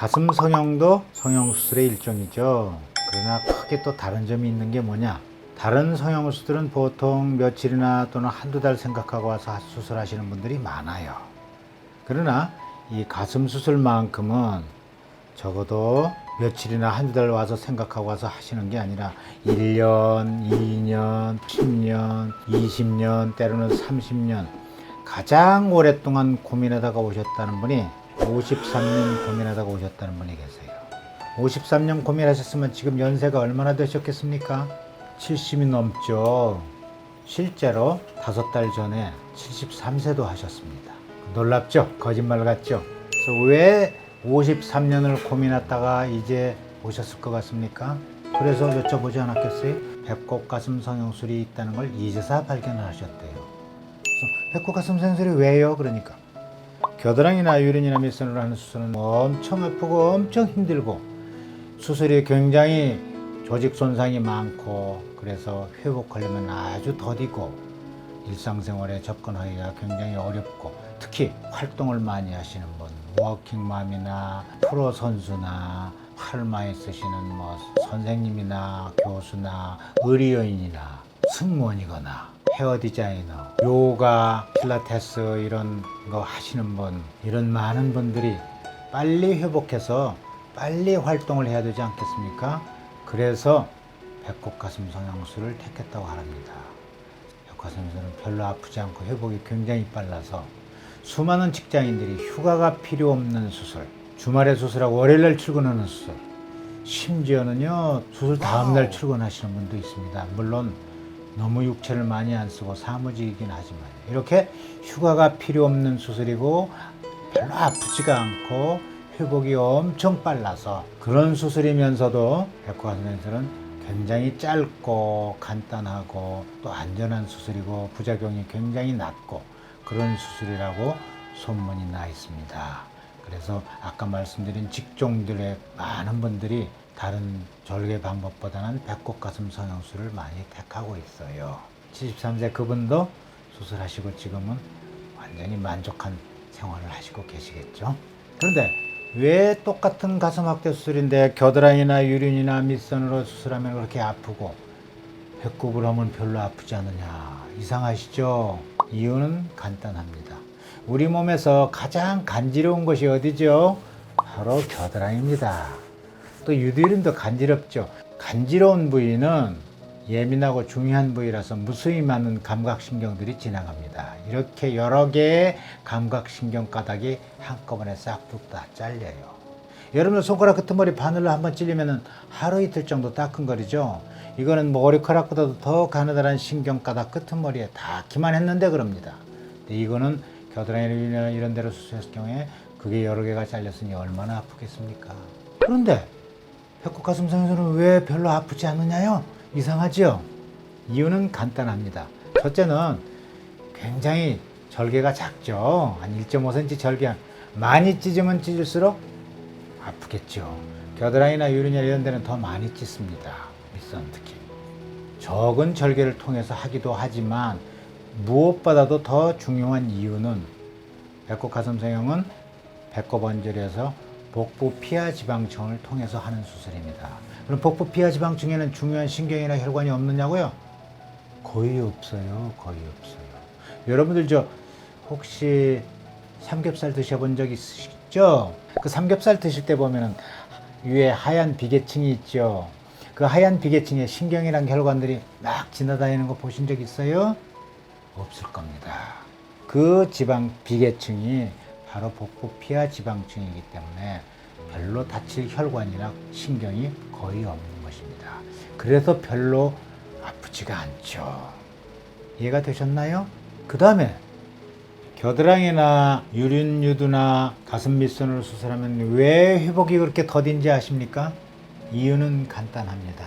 가슴 성형도 성형수술의 일종이죠. 그러나 크게 또 다른 점이 있는 게 뭐냐? 다른 성형수술은 보통 며칠이나 또는 한두 달 생각하고 와서 수술하시는 분들이 많아요. 그러나 이 가슴 수술만큼은 적어도 며칠이나 한두 달 와서 생각하고 와서 하시는 게 아니라 1년, 2년, 10년, 20년, 때로는 30년 가장 오랫동안 고민하다가 오셨다는 분이 53년 고민하다가 오셨다는 분이 계세요. 53년 고민하셨으면 지금 연세가 얼마나 되셨겠습니까? 70이 넘죠. 실제로 5달 전에 73세도 하셨습니다. 놀랍죠? 거짓말 같죠? 그래서 왜 53년을 고민하다가 이제 오셨을 것 같습니까? 그래서 여쭤보지 않았겠어요? 배꼽 가슴 성형술이 있다는 걸 이제서 발견을 하셨대요. 그래서 배꼽 가슴 성형술이 왜요? 그러니까 겨드랑이나 유린이나 밑선으로 하는 수술은 엄청 아프고 엄청 힘들고 수술이 굉장히 조직 손상이 많고 그래서 회복하려면 아주 더디고 일상생활에 접근하기가 굉장히 어렵고 특히 활동을 많이 하시는 분, 워킹맘이나 프로 선수나 팔 많이 쓰시는 뭐 선생님이나 교수나 의료인이나 승무원이거나 헤어 디자이너, 요가, 필라테스 이런 거 하시는 분, 이런 많은 분들이 빨리 회복해서 빨리 활동을 해야 되지 않겠습니까? 그래서 배꼽 가슴 성형술을 택했다고 합니다. 배꼽 가슴 성형술은 별로 아프지 않고 회복이 굉장히 빨라서 수많은 직장인들이 휴가가 필요 없는 수술, 주말에 수술하고 월요일날 출근하는 수술, 심지어는요 수술 다음날 출근하시는 분도 있습니다. 물론 너무 육체를 많이 안 쓰고 사무직이긴 하지만 이렇게 휴가가 필요 없는 수술이고 별로 아프지가 않고 회복이 엄청 빨라서 그런 수술이면서도 배꼽 가슴 성형술은 굉장히 짧고 간단하고 또 안전한 수술이고 부작용이 굉장히 낮고 그런 수술이라고 소문이 나 있습니다. 그래서 아까 말씀드린 직종들의 많은 분들이 다른 절개 방법보다는 배꼽 가슴 성형술을 많이 택하고 있어요. 73세 그분도 수술하시고 지금은 완전히 만족한 생활을 하시고 계시겠죠. 그런데 왜 똑같은 가슴 확대 수술인데 겨드랑이나 유린이나 밑선으로 수술하면 그렇게 아프고 배꼽을 하면 별로 아프지 않느냐? 이상하시죠? 이유는 간단합니다. 우리 몸에서 가장 간지러운 것이 어디죠? 바로 겨드랑이입니다. 또 유두리도 간지럽죠. 간지러운 부위는 예민하고 중요한 부위라서 무수히 많은 감각신경들이 지나갑니다. 이렇게 여러 개의 감각신경 가닥이 한꺼번에 싹둑 다 잘려요. 여러분 손가락 끝머리 바늘로 한번 찔리면 하루 이틀 정도 따끔거리죠. 이거는 머리카락보다도 더 가느다란 신경 가닥 끝머리에 닿기만 했는데 그럽니다. 근데 이거는 겨드랑이나 이런 데로 수술했을 경우에 그게 여러 개가 잘렸으니 얼마나 아프겠습니까? 그런데 배꼽 가슴 성형술은 왜 별로 아프지 않느냐요? 이상하죠? 이유는 간단합니다. 첫째는 굉장히 절개가 작죠. 한 1.5cm 절개. 많이 찢으면 찢을수록 아프겠죠. 겨드랑이나 유리냐 이런 데는 더 많이 찢습니다. 밑선 특히. 적은 절개를 통해서 하기도 하지만 무엇보다도 더 중요한 이유는 배꼽 가슴 성형은 배꼽 언저리에서 복부 피하 지방층을 통해서 하는 수술입니다. 그럼 복부 피하 지방층에는 중요한 신경이나 혈관이 없느냐고요? 거의 없어요. 거의 없어요. 여러분들 저 혹시 삼겹살 드셔본 적 있으시죠? 그 삼겹살 드실 때 보면은 위에 하얀 비계층이 있죠. 그 하얀 비계층에 신경이랑 혈관들이 막 지나다니는 거 보신 적 있어요? 없을 겁니다. 그 지방 비계층이 바로 복부 피하 지방층이기 때문에 별로 다칠 혈관이나 신경이 거의 없는 것입니다. 그래서 별로 아프지가 않죠. 이해가 되셨나요? 그 다음에 겨드랑이나 유린 유두나 가슴 밑선으로 수술하면 왜 회복이 그렇게 더딘지 아십니까? 이유는 간단합니다.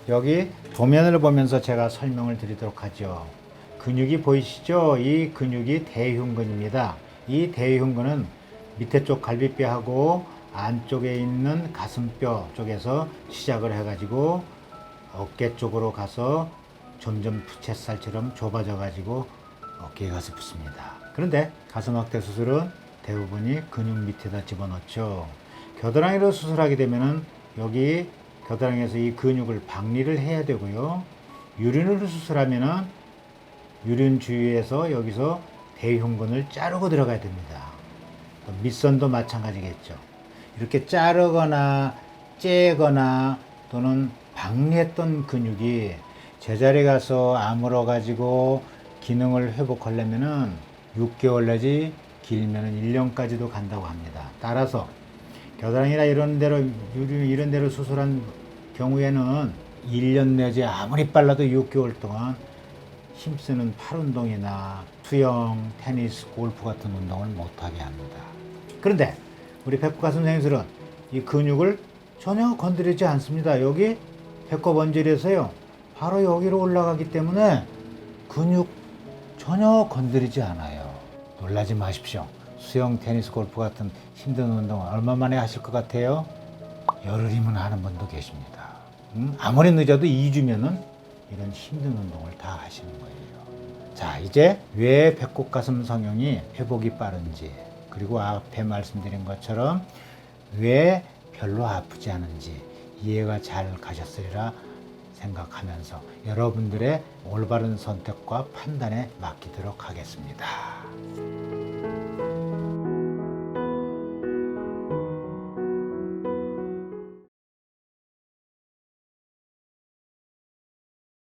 여기 도면을 보면서 제가 설명을 드리도록 하죠. 근육이 보이시죠? 이 근육이 대흉근입니다. 이 대흉근은 밑에 쪽 갈비뼈하고 안쪽에 있는 가슴뼈 쪽에서 시작을 해가지고 어깨 쪽으로 가서 점점 부채살처럼 좁아져 가지고 어깨에 가서 붙습니다. 그런데 가슴 확대 수술은 대부분이 근육 밑에다 집어넣죠. 겨드랑이로 수술하게 되면은 여기 겨드랑이에서 이 근육을 박리를 해야 되고요. 유륜으로 수술하면은 유륜 주위에서 여기서 대흉근을 자르고 들어가야 됩니다. 밑선도 마찬가지겠죠. 이렇게 자르거나 째거나 또는 박리했던 근육이 제자리에 가서 아물어 가지고 기능을 회복하려면은 6개월 내지 길면은 1년까지도 간다고 합니다. 따라서 겨드랑이나 이런 데로 수술한 경우에는 1년 내지 아무리 빨라도 6개월 동안 힘쓰는 팔 운동이나 수영, 테니스, 골프 같은 운동을 못하게 합니다. 그런데 우리 배꼽가슴 성형술은 이 근육을 전혀 건드리지 않습니다. 여기 배꼽 원질에서요 바로 여기로 올라가기 때문에 근육 전혀 건드리지 않아요. 놀라지 마십시오. 수영, 테니스, 골프 같은 힘든 운동을 얼마 만에 하실 것 같아요? 열흘이면 하는 분도 계십니다. 아무리 늦어도 2주면은 이런 힘든 운동을 다 하시는 거예요. 자, 이제 왜 배꼽가슴 성형이 회복이 빠른지, 그리고 앞에 말씀드린 것처럼 왜 별로 아프지 않은지 이해가 잘 가셨으리라 생각하면서 여러분들의 올바른 선택과 판단에 맡기도록 하겠습니다.